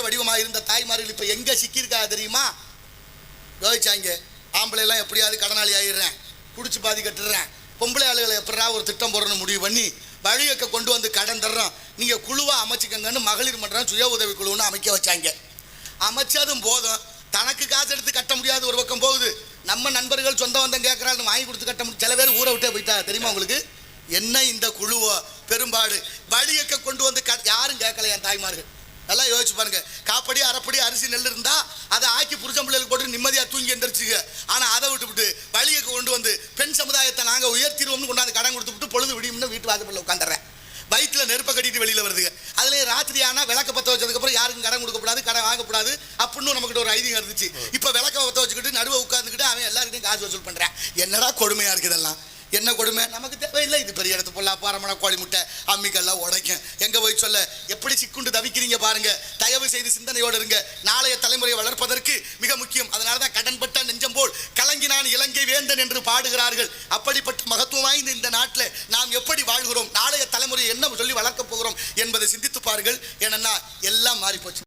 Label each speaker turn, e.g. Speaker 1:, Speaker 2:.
Speaker 1: வடிவமாக இருந்த தாய்மார்கள் இப்போ எங்கே சிக்கியிருக்கா தெரியுமா? யோசிச்சாங்க. ஆம்பளை எல்லாம் எப்படியாவது கடனாளி ஆகிடுறேன், குடிச்சு பாதி கட்டுறேன், பொம்பளை ஆளுகளை எப்படா ஒரு திட்டம் போடணும்னு முடிவு பண்ணி வழியக்க கொண்டு வந்து கடன் தர்றோம், நீங்கள் குழுவாக அமைச்சிக்கங்கன்னு மகளிர் மன்றம் சுய உதவி குழுன்னு அமைக்க வச்சாங்க. அமைச்சதும் போதும், தனக்கு காசு எடுத்து கட்ட முடியாது ஒரு பக்கம் போகுது, நம்ம நண்பர்கள் சொந்த வந்தம் கேட்குறான்னு வாங்கி கொடுத்து கட்ட முடியும். சில பேர் ஊரை விட்டே போயிட்டா தெரியுமா உங்களுக்கு? என்ன இந்த குழுவோ பெரும்பாடு வழியக்க கொண்டு வந்து யாரும் கேட்கல. என் தாய்மார்கள் நல்லா யோசிச்சு பாருங்க. காப்படி அரைப்படி அரிசி நெல் இருந்தா அதை ஆக்கி புருஷன் பிள்ளைகளுக்கு போட்டு நிம்மதியாக தூங்கி எந்திரிச்சுங்க. ஆனால் அதை விட்டு வழியக்க கொண்டு வந்து பெண் சமுதாயத்தை நாங்கள் உயர்த்திடுவோம்னு கொண்டாந்து கடன் கொடுத்துட்டு பொழுது விடியும்னு வீட்டு வாசப்படில் உட்காந்துறேன். வயிற்றில் நெருப்பை கட்டிட்டு வெளியில் வருதுங்க. அதுலேயே ராத்திரி ஆனால் விளக்க பற்ற வச்சதுக்கப்புறம் யாருக்கும் கடன் கொடுக்கக்கூடாது, கடன் வாங்கக்கூடாது அப்படின்னு நமக்கு ஒரு ஐதீகம் இருந்துச்சு. இப்போ விளக்க பற்ற வச்சுக்கிட்டு நடுவை உட்காந்துக்கிட்டு அவன் எல்லாருக்கிட்டையும் காசு வசூல் பண்ணுறேன். என்னடா கொடுமையாக இருக்குது இதெல்லாம். என்ன கொடுமை? நமக்கு தேவையில்லை. இது பெரிய இடத்து பொல்லா பாரமண கோழி முட்டை அம்மிக்கெல்லாம் உடைக்கும். எங்கே போய் சொல்ல எப்படி சிக்குண்டு தவிக்கிறீங்க பாருங்க. தயவு செய்து சிந்தனையோடு இருங்க. நாளைய தலைமுறையை வளர்ப்பதற்கு மிக முக்கியம். அதனால தான் கடன்பட்ட நெஞ்சம் போல் கலங்கினான் இலங்கை வேந்தன் என்று பாடுகிறார்கள். அப்படிப்பட்ட மகத்துவம் வாய்ந்த இந்த நாட்டில் நாம் எப்படி வாழ்கிறோம், நாளைய தலைமுறையை என்ன சொல்லி வளர்க்க போகிறோம் என்பதை சிந்தித்து பாருங்கள். ஏன்னா எல்லாம் மாறி போச்சு.